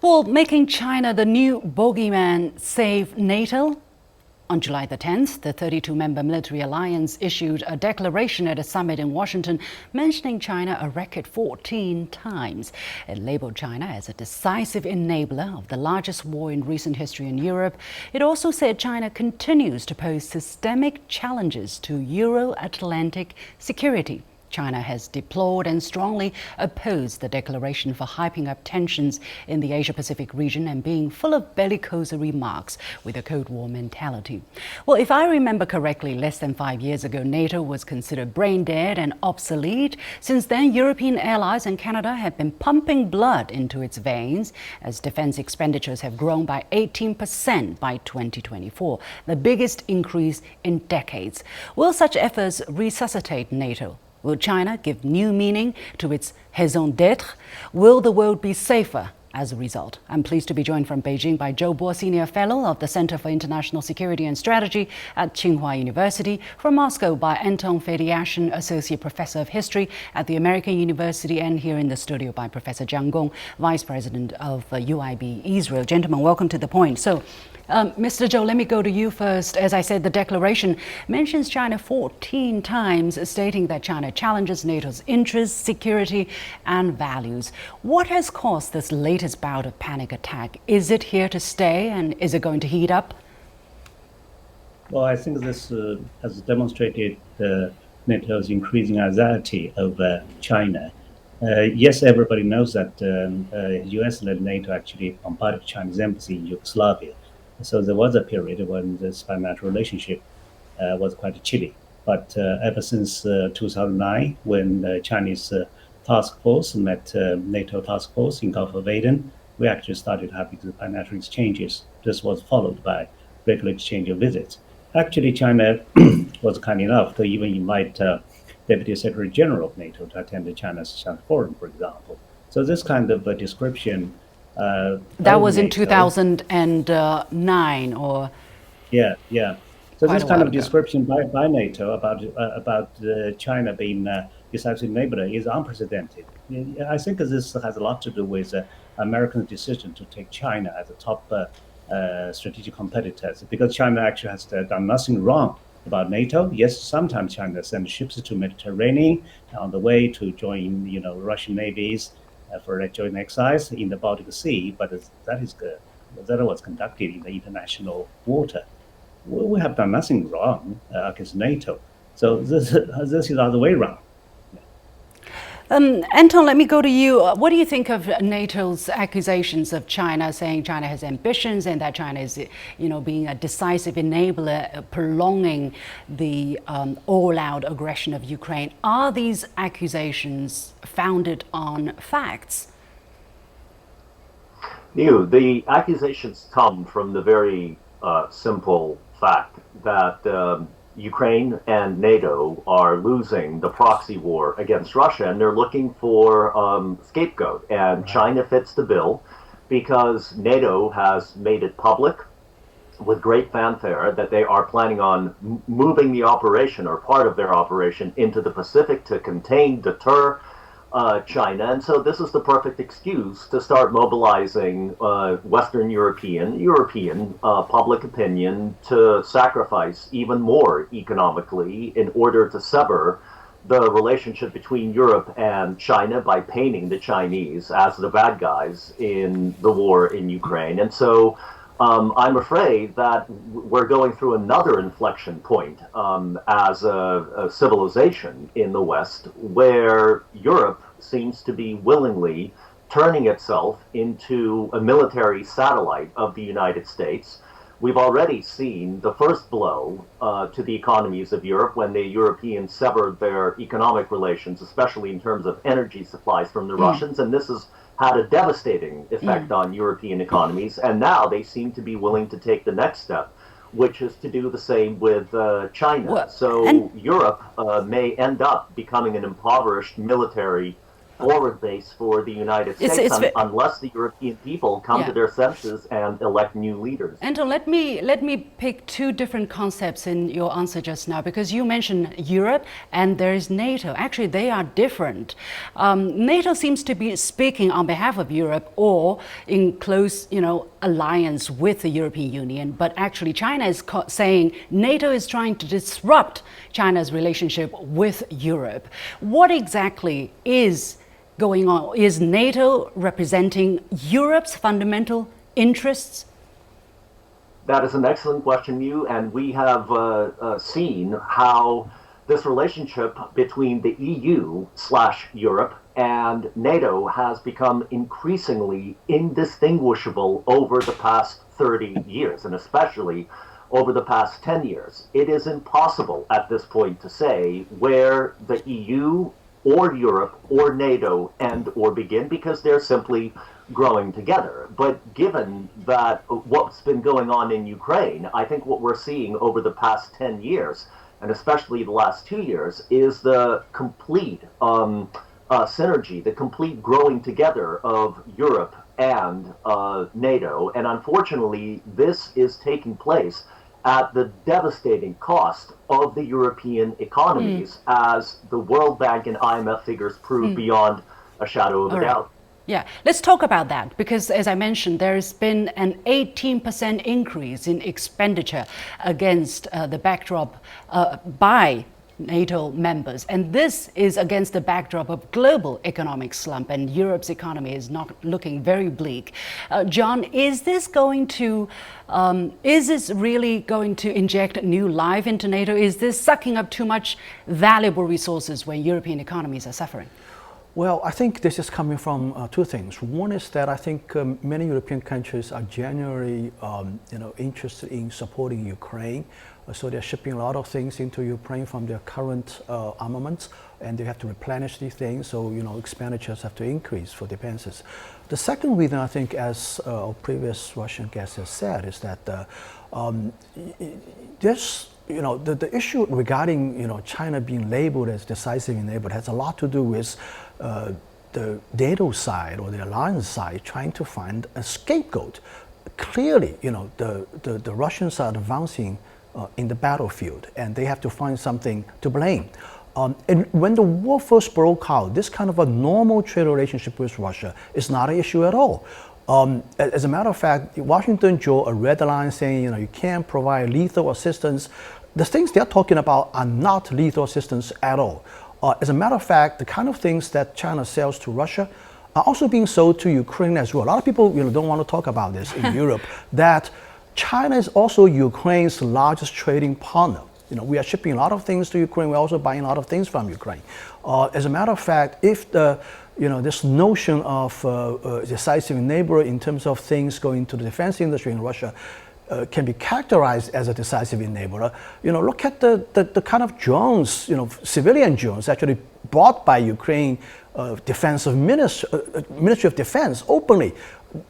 Well, making China the new bogeyman save NATO? On July the 10th, the 32-member military alliance issued a declaration at a summit in Washington mentioning China a record 14 times. It labeled China as a decisive enabler of the largest war in recent history in Europe. It also said China continues to pose systemic challenges to Euro-Atlantic security. China has deplored and strongly opposed the declaration for hyping up tensions in the Asia-Pacific region and being full of bellicose remarks with a Cold War mentality. Well, if I remember correctly, less than 5 years ago, NATO was considered brain-dead and obsolete. Since then, European allies and Canada have been pumping blood into its veins as defense expenditures have grown by 18% by 2024, the biggest increase in decades. Will such efforts resuscitate NATO? Will China give new meaning to its raison d'être? Will the world be safer as a result? I'm pleased to be joined from Beijing by Zhou Bo, Senior Fellow of the Center for International Security and Strategy at Tsinghua University, from Moscow by Anton Fedyashin, Associate Professor of History at the American University, and here in the studio by Professor Gong, Vice President of UIB Israel. Gentlemen, welcome to The Point. So, Mr. Zhou, let me go to you first. As I said, the declaration mentions China 14 times, stating that China challenges NATO's interests, security, and values. What has caused this latest bout of panic attack? Is it here to stay, and is it going to heat up? Well, I think this has demonstrated NATO's increasing anxiety over China. Yes, everybody knows that US-led NATO actually bombarded China's embassy in Yugoslavia. So there was a period when this bilateral relationship was quite chilly. But ever since 2009, when the Chinese task force met NATO task force in Gulf of Aden, we actually started having the bilateral exchanges. This was followed by regular exchange of visits. Actually, China was kind enough to even invite Deputy Secretary General of NATO to attend the China's Shanghai Forum, for example. So this kind of description. That was in 2009, or? Yeah. So this kind of description by NATO about China being a decisive enabler is unprecedented. I think this has a lot to do with America's decision to take China as a top strategic competitor, because China actually has done nothing wrong about NATO. Yes, sometimes China sends ships to Mediterranean on the way to join, Russian navies for a joint exercise in the Baltic Sea, but that was conducted in the international water. We have done nothing wrong against NATO. So this is the other way around. Anton, let me go to you. What do you think of NATO's accusations of China, saying China has ambitions and that China is, being a decisive enabler, prolonging the all-out aggression of Ukraine? Are these accusations founded on facts? The accusations come from the very simple fact that Ukraine and NATO are losing the proxy war against Russia, and they're looking for scapegoat. And right. China fits the bill because NATO has made it public with great fanfare that they are planning on moving the operation, or part of their operation, into the Pacific to contain, deter China. And so this is the perfect excuse to start mobilizing Western European public opinion to sacrifice even more economically in order to sever the relationship between Europe and China by painting the Chinese as the bad guys in the war in Ukraine. And so I'm afraid that we're going through another inflection point as a civilization in the West, where Europe seems to be willingly turning itself into a military satellite of the United States. We've already seen the first blow to the economies of Europe when the Europeans severed their economic relations, especially in terms of energy supplies from the Russians, and this has had a devastating effect on European economies, and now they seem to be willing to take the next step, which is to do the same with China. So Europe may end up becoming an impoverished military forward base for the United States unless the European people come to their senses and elect new leaders. Anton, let me pick two different concepts in your answer just now, because you mentioned Europe and there is NATO. Actually, they are different. NATO seems to be speaking on behalf of Europe or in close, alliance with the European Union. But actually, China is saying NATO is trying to disrupt China's relationship with Europe. What exactly is going on? Is NATO representing Europe's fundamental interests? That is an excellent question, Yu, and we have seen how this relationship between the EU/Europe and NATO has become increasingly indistinguishable over the past 30 years, and especially over the past 10 years. It is impossible at this point to say where the EU or Europe or NATO end or begin, because they're simply growing together. But given that what's been going on in Ukraine, I think what we're seeing over the past 10 years, and especially the last 2 years, is the complete synergy, the complete growing together of Europe and NATO. And unfortunately, this is taking place at the devastating cost of the European economies, as the World Bank and IMF figures prove beyond a shadow of a doubt. Yeah, let's talk about that, because as I mentioned, there's been an 18% increase in expenditure against the backdrop by NATO members. And this is against the backdrop of global economic slump, and Europe's economy is not looking very bleak. John, is this really going to inject new life into NATO? Is this sucking up too much valuable resources when European economies are suffering? Well, I think this is coming from two things. One is that I think many European countries are genuinely, interested in supporting Ukraine. So they're shipping a lot of things into Ukraine from their current armaments, and they have to replenish these things. So expenditures have to increase for defenses. The second reason, I think, as our previous Russian guest has said, is that the issue regarding China being labeled as decisive enabler has a lot to do with the NATO side or the alliance side trying to find a scapegoat. Clearly, the Russians are advancing in the battlefield, and they have to find something to blame. And when the war first broke out, this kind of a normal trade relationship with Russia is not an issue at all. As a matter of fact, Washington drew a red line saying, you can't provide lethal assistance. The things they're talking about are not lethal assistance at all. As a matter of fact, the kind of things that China sells to Russia are also being sold to Ukraine as well. A lot of people don't want to talk about this in Europe, that China is also Ukraine's largest trading partner. We are shipping a lot of things to Ukraine. We're also buying a lot of things from Ukraine. As a matter of fact, if this notion of decisive neighbor in terms of things going to the defense industry in Russia can be characterized as a decisive enabler. Look at the kind of drones, civilian drones actually bought by Ukraine Ministry of Defense openly.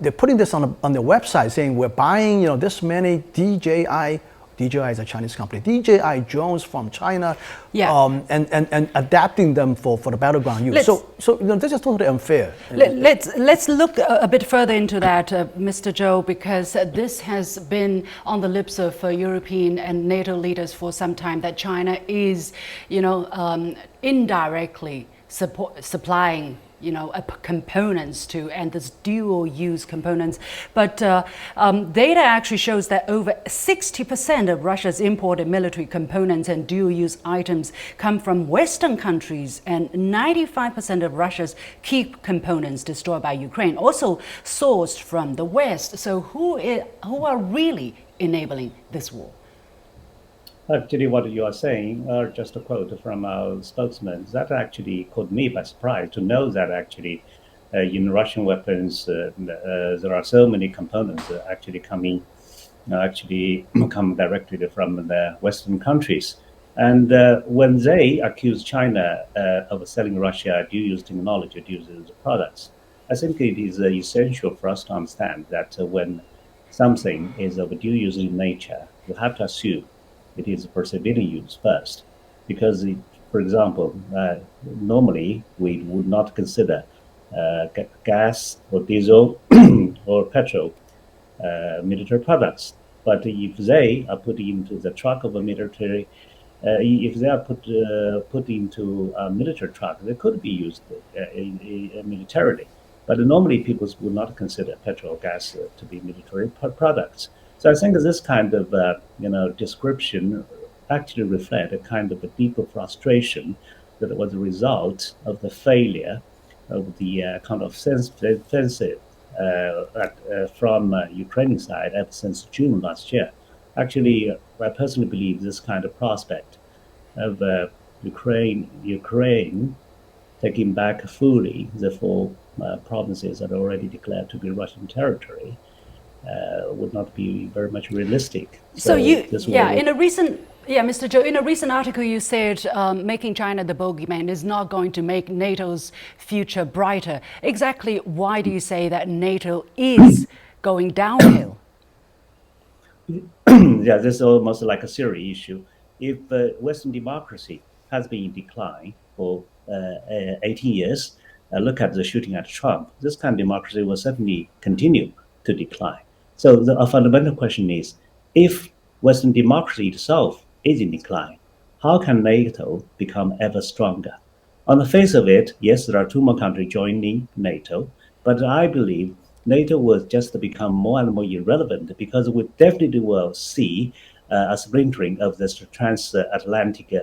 They're putting this on their website saying we're buying this many DJI is a Chinese company, DJI drones from China, and adapting them for the battleground use. So this is totally unfair. Let's look a bit further into that, Mr. Zhou, because this has been on the lips of European and NATO leaders for some time, that China is, indirectly supplying components to, and this dual use components. But data actually shows that over 60% of Russia's imported military components and dual use items come from Western countries, and 95% of Russia's key components destroyed by Ukraine also sourced from the West. So who are really enabling this war? Actually, what you are saying, or just a quote from our spokesman, that actually caught me by surprise to know that actually in Russian weapons there are so many components actually come directly from the Western countries. And when they accuse China of selling Russia dual-use technology, dual-use products, I think it is essential for us to understand that when something is of dual-use in nature, you have to assume it is for civilian use first, because For example, normally we would not consider gas or diesel or petrol military products. But if they are put into the truck of a military, if they are put into a military truck, they could be used militarily. But normally people would not consider petrol or gas to be military products. So I think this kind of description actually reflect a kind of a deeper frustration that was a result of the failure of the kind of offensive from Ukrainian side ever since June last year. Actually, I personally believe this kind of prospect of Ukraine taking back fully the four provinces that are already declared to be Russian territory would not be very much realistic. So Mr. Zhou, in a recent article you said making China the bogeyman is not going to make NATO's future brighter. Exactly why do you say that NATO is going downhill? Yeah, this is almost like a serious issue. If Western democracy has been in decline for 18 years, look at the shooting at Trump, this kind of democracy will certainly continue to decline. So a fundamental question is, if Western democracy itself is in decline, how can NATO become ever stronger? On the face of it, yes, there are two more countries joining NATO, but I believe NATO will just become more and more irrelevant because we definitely will see a splintering of this transatlantic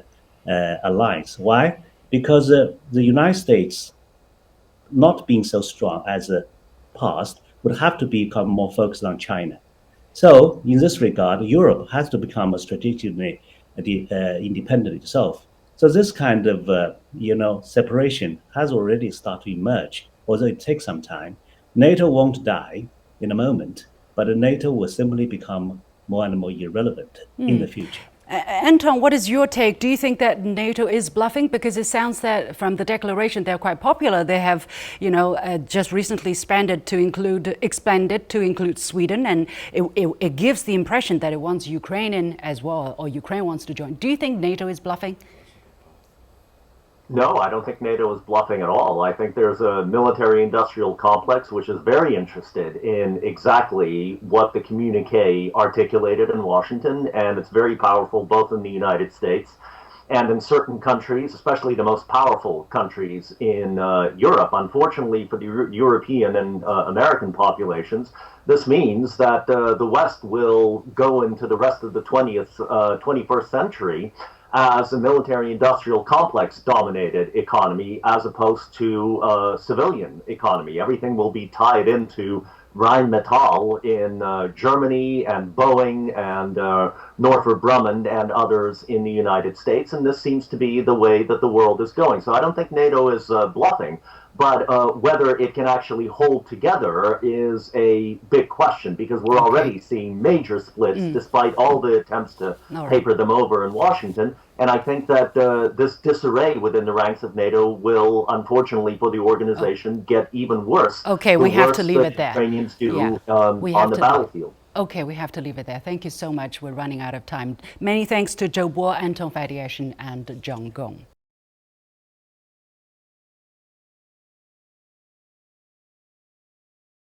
alliance. Why? Because the United States, not being so strong as the past, would have to become more focused on China. So in this regard, Europe has to become a strategically independent itself. So this kind of separation has already started to emerge, although it takes some time. NATO won't die in a moment, but NATO will simply become more and more irrelevant in the future. Anton, what is your take? Do you think that NATO is bluffing? Because it sounds that from the declaration they're quite popular. They have, just recently expanded to include Sweden, and it gives the impression that it wants Ukraine in as well, or Ukraine wants to join. Do you think NATO is bluffing? No, I don't think NATO is bluffing at all. I think there's a military-industrial complex which is very interested in exactly what the communique articulated in Washington, and it's very powerful both in the United States and in certain countries, especially the most powerful countries in Europe. Unfortunately for the European and American populations, this means that the West will go into the rest of the 21st century as a military-industrial complex-dominated economy as opposed to a civilian economy. Everything will be tied into Rheinmetall in Germany and Boeing and Northrop Grumman and others in the United States, and this seems to be the way that the world is going. So I don't think NATO is bluffing, but whether it can actually hold together is a big question, because we're already seeing major splits despite all the attempts to paper them over in Washington. And I think that this disarray within the ranks of NATO will, unfortunately for the organization, get even worse. Okay, we have to leave it there. Ukrainians do on the battlefield. Okay, we have to leave it there. Thank you so much. We're running out of time. Many thanks to Zhou Bo, Anton Fedyashin, and Gong.